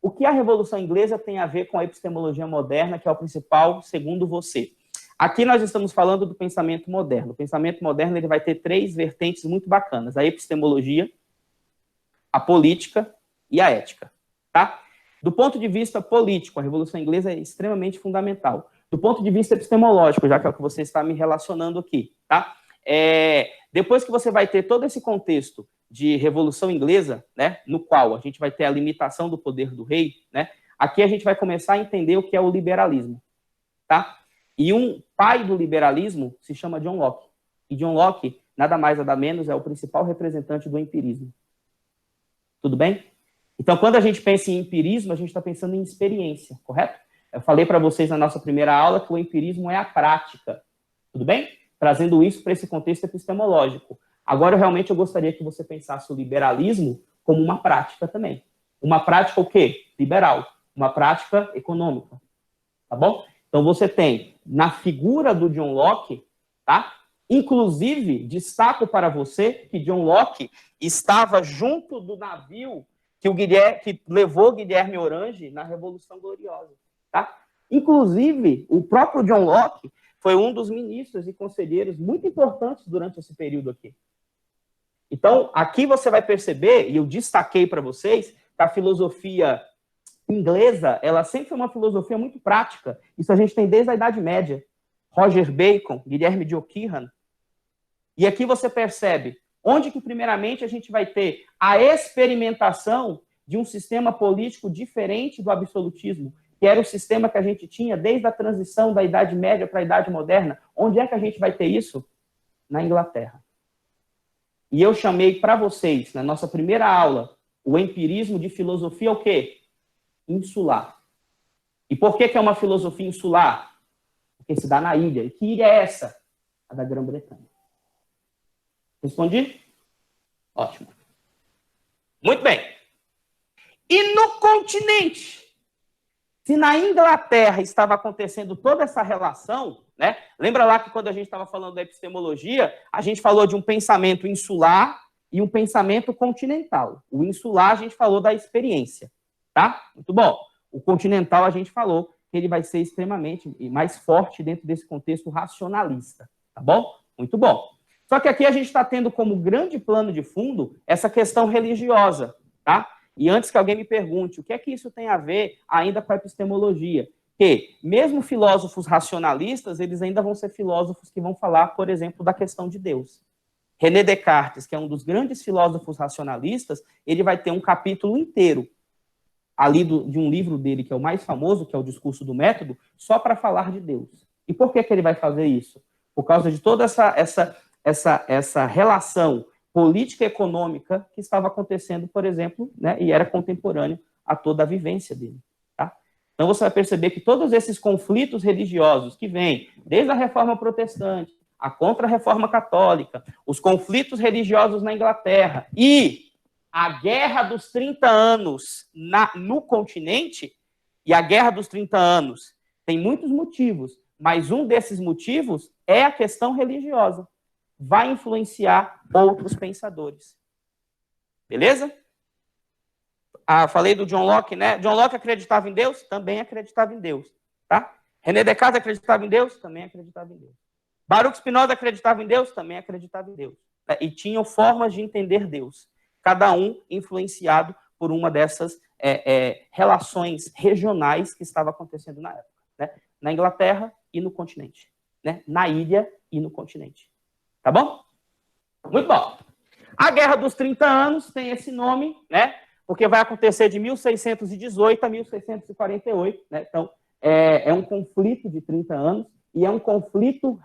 o que a Revolução Inglesa tem a ver com a epistemologia moderna, que é o principal, segundo você? Aqui nós estamos falando do pensamento moderno. O pensamento moderno ele vai ter 3 vertentes muito bacanas: a epistemologia, a política e a ética, tá? Do ponto de vista político, a Revolução Inglesa é extremamente fundamental. Do ponto de vista epistemológico, já que é o que você está me relacionando aqui, tá? Depois que você vai ter todo esse contexto de Revolução Inglesa, né, no qual a gente vai ter a limitação do poder do rei, né, aqui a gente vai começar a entender o que é o liberalismo, tá? E um pai do liberalismo se chama John Locke. E John Locke, nada mais nada menos, é o principal representante do empirismo. Tudo bem? Então, quando a gente pensa em empirismo, a gente está pensando em experiência, correto? Eu falei para vocês na nossa primeira aula que o empirismo é a prática, tudo bem? Trazendo isso para esse contexto epistemológico. Agora, realmente, eu gostaria que você pensasse o liberalismo como uma prática também. Uma prática o quê? Liberal. Uma prática econômica, tá bom? Então, você tem, na figura do John Locke, tá? Inclusive, destaco para você que John Locke estava junto do navio que levou Guilherme Orange na Revolução Gloriosa, tá? Inclusive, o próprio John Locke foi um dos ministros e conselheiros muito importantes durante esse período aqui. Então, aqui você vai perceber, e eu destaquei para vocês, que a filosofia inglesa, ela sempre foi uma filosofia muito prática. Isso a gente tem desde a Idade Média. Roger Bacon, Guilherme de Ockham. E aqui você percebe onde que, primeiramente, a gente vai ter a experimentação de um sistema político diferente do absolutismo, que era o sistema que a gente tinha desde a transição da Idade Média para a Idade Moderna. Onde é que a gente vai ter isso? Na Inglaterra. E eu chamei para vocês, na nossa primeira aula, o empirismo de filosofia o quê? Insular. E por que é uma filosofia insular? Porque se dá na ilha. E que ilha é essa? A da Grã-Bretanha. Respondi? Ótimo. Muito bem. E no continente? Se na Inglaterra estava acontecendo toda essa relação, né? Lembra lá que quando a gente estava falando da epistemologia, a gente falou de um pensamento insular e um pensamento continental. O insular a gente falou da experiência, tá? Muito bom. O continental a gente falou que ele vai ser extremamente mais forte dentro desse contexto racionalista, tá bom? Muito bom. Só que aqui a gente está tendo como grande plano de fundo essa questão religiosa, tá? E antes que alguém me pergunte, o que é que isso tem a ver ainda com a epistemologia? Que, mesmo filósofos racionalistas, eles ainda vão ser filósofos que vão falar, por exemplo, da questão de Deus. René Descartes, que é um dos grandes filósofos racionalistas, ele vai ter um capítulo inteiro ali de um livro dele, que é o mais famoso, que é o Discurso do Método, só para falar de Deus. E por que ele vai fazer isso? Por causa de toda essa relação política e econômica que estava acontecendo, por exemplo, né, e era contemporâneo a toda a vivência dele. Tá? Então você vai perceber que todos esses conflitos religiosos que vêm desde a Reforma Protestante, a Contra-Reforma Católica, os conflitos religiosos na Inglaterra e a Guerra dos 30 Anos no continente, e a Guerra dos 30 Anos tem muitos motivos, mas um desses motivos é a questão religiosa. Vai influenciar outros pensadores. Beleza? Falei do John Locke, né? John Locke acreditava em Deus? Também acreditava em Deus. Tá? René Descartes acreditava em Deus? Também acreditava em Deus. Baruch Spinoza acreditava em Deus? Também acreditava em Deus. E tinham formas de entender Deus. Cada um influenciado por uma dessas relações regionais que estava acontecendo na época. Né? Na Inglaterra e no continente. Né? Na ilha e no continente. Tá bom? Muito bom. A Guerra dos 30 Anos tem esse nome, né? Porque vai acontecer de 1618 a 1648, né? Então, é um conflito de 30 anos, e é um conflito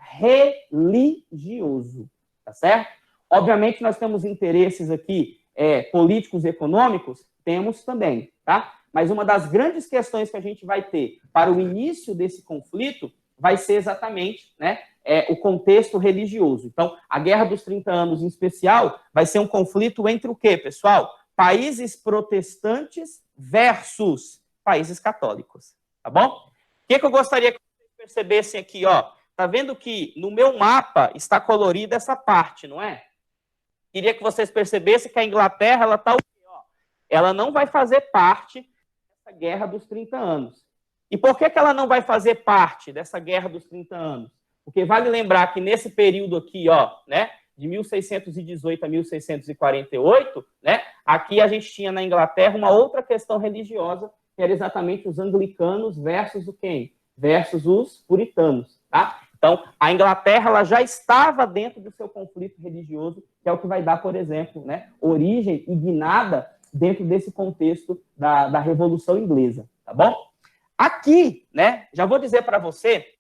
religioso, tá certo? Obviamente, nós temos interesses aqui políticos e econômicos, temos também, tá? Mas uma das grandes questões que a gente vai ter para o início desse conflito vai ser exatamente, né, o contexto religioso. Então, a Guerra dos 30 Anos, em especial, vai ser um conflito entre o quê, pessoal? Países protestantes versus países católicos, tá bom? O que eu gostaria que vocês percebessem aqui, ó? Tá vendo que no meu mapa está colorida essa parte, não é? Queria que vocês percebessem que a Inglaterra, ela tá o quê, ó? Ela não vai fazer parte dessa Guerra dos 30 Anos. E por que ela não vai fazer parte dessa Guerra dos 30 Anos? Porque vale lembrar que nesse período aqui, ó, né, de 1618 a 1648, né, aqui a gente tinha na Inglaterra uma outra questão religiosa, que era exatamente os anglicanos versus o quem? Versus os puritanos, tá? Então, a Inglaterra ela já estava dentro do seu conflito religioso, que é o que vai dar, por exemplo, né, origem e guinada dentro desse contexto da Revolução Inglesa, tá bom? Aqui, né, já vou dizer para você,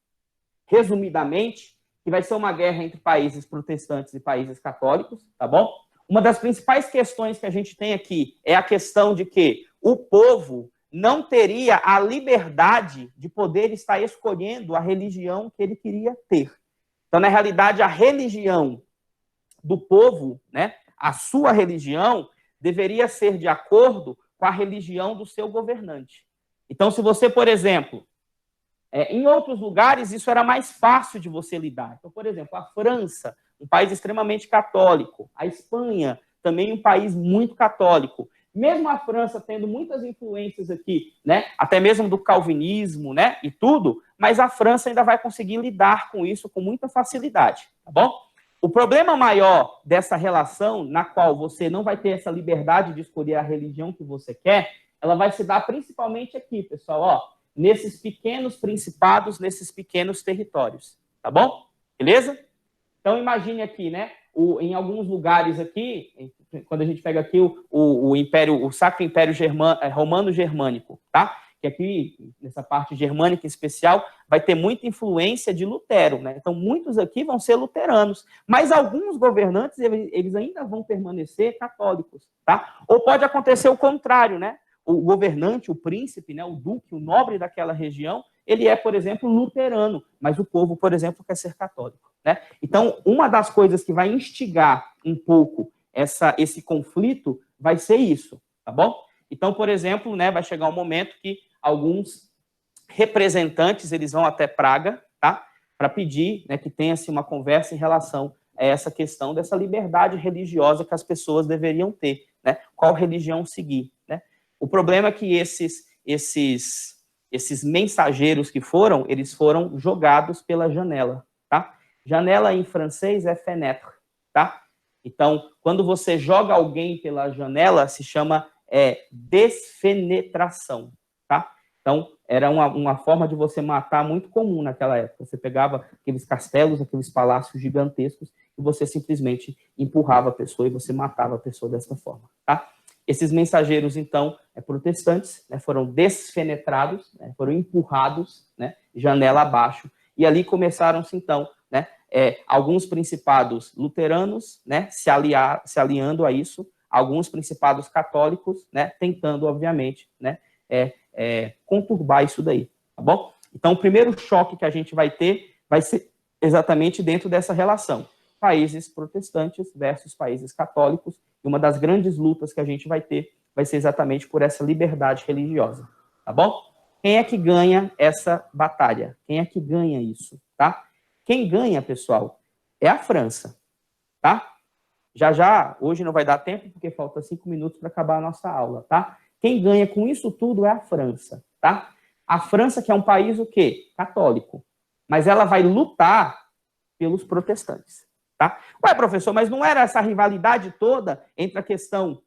resumidamente, que vai ser uma guerra entre países protestantes e países católicos, tá bom? Uma das principais questões que a gente tem aqui é a questão de que o povo não teria a liberdade de poder estar escolhendo a religião que ele queria ter. Então, na realidade, a religião do povo, né, a sua religião, deveria ser de acordo com a religião do seu governante. Então, se você, por exemplo, em outros lugares, isso era mais fácil de você lidar. Então, por exemplo, a França, um país extremamente católico, a Espanha, também um país muito católico. Mesmo a França tendo muitas influências aqui, né, até mesmo do calvinismo, né, e tudo, mas a França ainda vai conseguir lidar com isso com muita facilidade, tá bom? O problema maior dessa relação, na qual você não vai ter essa liberdade de escolher a religião que você quer, ela vai se dar principalmente aqui, pessoal, ó, nesses pequenos principados, nesses pequenos territórios, tá bom? Beleza? Então, imagine aqui, né, em alguns lugares aqui, quando a gente pega aqui o Império, o Sacro Império Romano-Germânico, tá? Que aqui, nessa parte germânica em especial, vai ter muita influência de Lutero, né? Então, muitos aqui vão ser luteranos, mas alguns governantes, eles ainda vão permanecer católicos, tá? Ou pode acontecer o contrário, né? O governante, o príncipe, né, o duque, o nobre daquela região, ele é, por exemplo, luterano, mas o povo, por exemplo, quer ser católico, né? Então, uma das coisas que vai instigar um pouco esse conflito vai ser isso, tá bom? Então, por exemplo, né, vai chegar um momento que alguns representantes, eles vão até Praga, tá? Para pedir, né, que tenha-se uma conversa em relação a essa questão dessa liberdade religiosa que as pessoas deveriam ter, né? Qual religião seguir, né? O problema é que esses mensageiros que foram, eles foram jogados pela janela, tá? Janela em francês é fenêtre, tá? Então, quando você joga alguém pela janela, se chama desfenetração, tá? Então, era uma forma de você matar muito comum naquela época. Você pegava aqueles castelos, aqueles palácios gigantescos, e você simplesmente empurrava a pessoa e você matava a pessoa dessa forma, tá? Esses mensageiros, então, protestantes, né, foram desfenetrados, né, foram empurrados, né, janela abaixo, e ali começaram-se, então, né, alguns principados luteranos, né, se aliando a isso, alguns principados católicos, né, tentando, obviamente, né, conturbar isso daí, tá bom? Então, o primeiro choque que a gente vai ter vai ser exatamente dentro dessa relação. Países protestantes versus países católicos, e uma das grandes lutas que a gente vai ter vai ser exatamente por essa liberdade religiosa, tá bom? Quem é que ganha essa batalha? Quem é que ganha isso, tá? Quem ganha, pessoal, é a França, tá? Já, hoje não vai dar tempo, porque falta 5 minutos para acabar a nossa aula, tá? Quem ganha com isso tudo é a França, tá? A França, que é um país, o quê? Católico. Mas ela vai lutar pelos protestantes, tá? Ué, professor, mas não era essa rivalidade toda entre a questão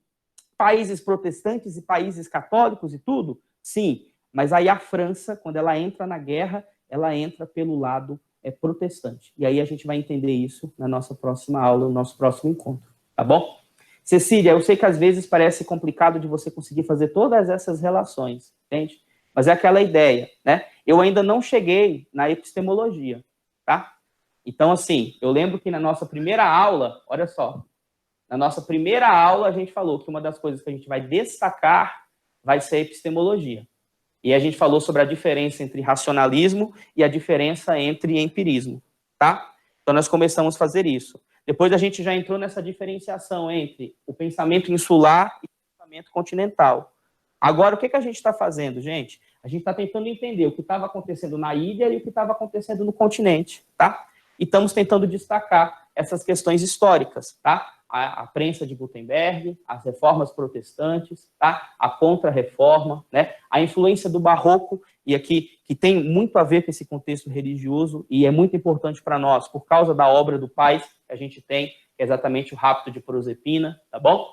países protestantes e países católicos e tudo? Sim, mas aí a França, quando ela entra na guerra, ela entra pelo lado protestante. E aí a gente vai entender isso na nossa próxima aula, no nosso próximo encontro, tá bom? Cecília, eu sei que às vezes parece complicado de você conseguir fazer todas essas relações, entende? Mas é aquela ideia, né? Eu ainda não cheguei na epistemologia. tá? Então, assim, eu lembro que na nossa primeira aula, olha só, na nossa primeira aula a gente falou que uma das coisas que a gente vai destacar vai ser a epistemologia. E a gente falou sobre a diferença entre racionalismo e a diferença entre empirismo, tá? Então, nós começamos a fazer isso. Depois a gente já entrou nessa diferenciação entre o pensamento insular e o pensamento continental. Agora, o que a gente está fazendo, gente? A gente está tentando entender o que estava acontecendo na ilha e o que estava acontecendo no continente, tá? E estamos tentando destacar essas questões históricas, tá? A prensa de Gutenberg, as reformas protestantes, tá? A contra-reforma, né? A influência do barroco, e aqui que tem muito a ver com esse contexto religioso, e é muito importante para nós, por causa da obra do Pais que a gente tem, que é exatamente o Rapto de Proserpina, tá bom?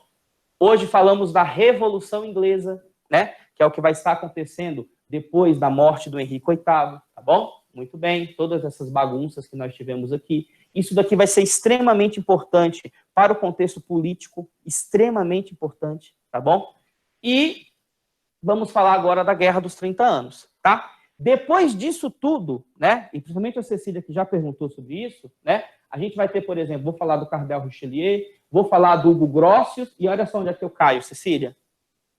Hoje falamos da Revolução Inglesa, né? Que é o que vai estar acontecendo depois da morte do Henrique VIII, tá bom? Muito bem, todas essas bagunças que nós tivemos aqui. Isso daqui vai ser extremamente importante para o contexto político, extremamente importante, tá bom? E vamos falar agora da Guerra dos 30 Anos, tá? Depois disso tudo, né, e principalmente a Cecília que já perguntou sobre isso, né, a gente vai ter, por exemplo, vou falar do Cardel Richelieu, vou falar do Hugo Grotius, e olha só onde é que eu caio, Cecília.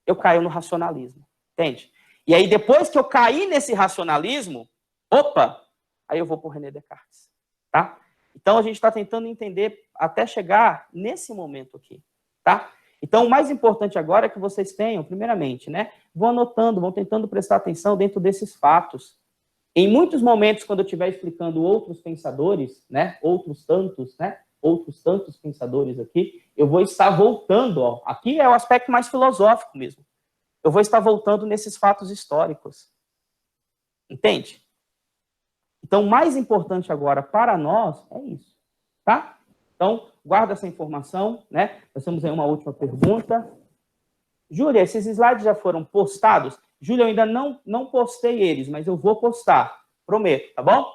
Eu caio no racionalismo, entende? E aí, depois que eu caí nesse racionalismo, opa, aí eu vou para o René Descartes, tá? Então, a gente está tentando entender até chegar nesse momento aqui, tá? Então, o mais importante agora é que vocês tenham, primeiramente, né, vão anotando, vão tentando prestar atenção dentro desses fatos. Em muitos momentos, quando eu estiver explicando outros pensadores, né, outros tantos pensadores aqui, eu vou estar voltando, ó, aqui é o aspecto mais filosófico mesmo. Eu vou estar voltando nesses fatos históricos. Entende? Então, o mais importante agora para nós é isso, tá? Então, guarda essa informação, né? Nós temos aí uma última pergunta. Júlia, esses slides já foram postados? Júlia, eu ainda não postei eles, mas eu vou postar, prometo, tá bom?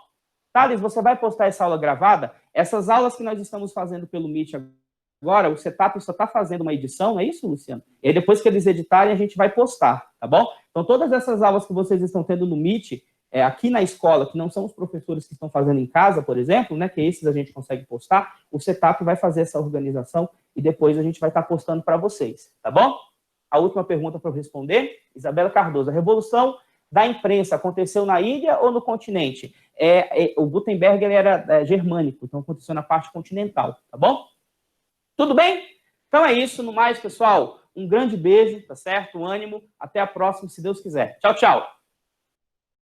Thales, você vai postar essa aula gravada? Essas aulas que nós estamos fazendo pelo Meet agora, o Setup só está fazendo uma edição, não é isso, Luciano? E aí, depois que eles editarem, a gente vai postar, tá bom? Então, todas essas aulas que vocês estão tendo no Meet, aqui na escola, que não são os professores que estão fazendo em casa, por exemplo, né, que esses a gente consegue postar, o Setup vai fazer essa organização e depois a gente vai estar postando para vocês, tá bom? A última pergunta para eu responder, Isabela Cardoso, a Revolução da Imprensa aconteceu na ilha ou no continente? O Gutenberg ele era germânico, então aconteceu na parte continental, tá bom? Tudo bem? Então é isso, no mais, pessoal, um grande beijo, tá certo? Um ânimo, até a próxima, se Deus quiser. Tchau, tchau!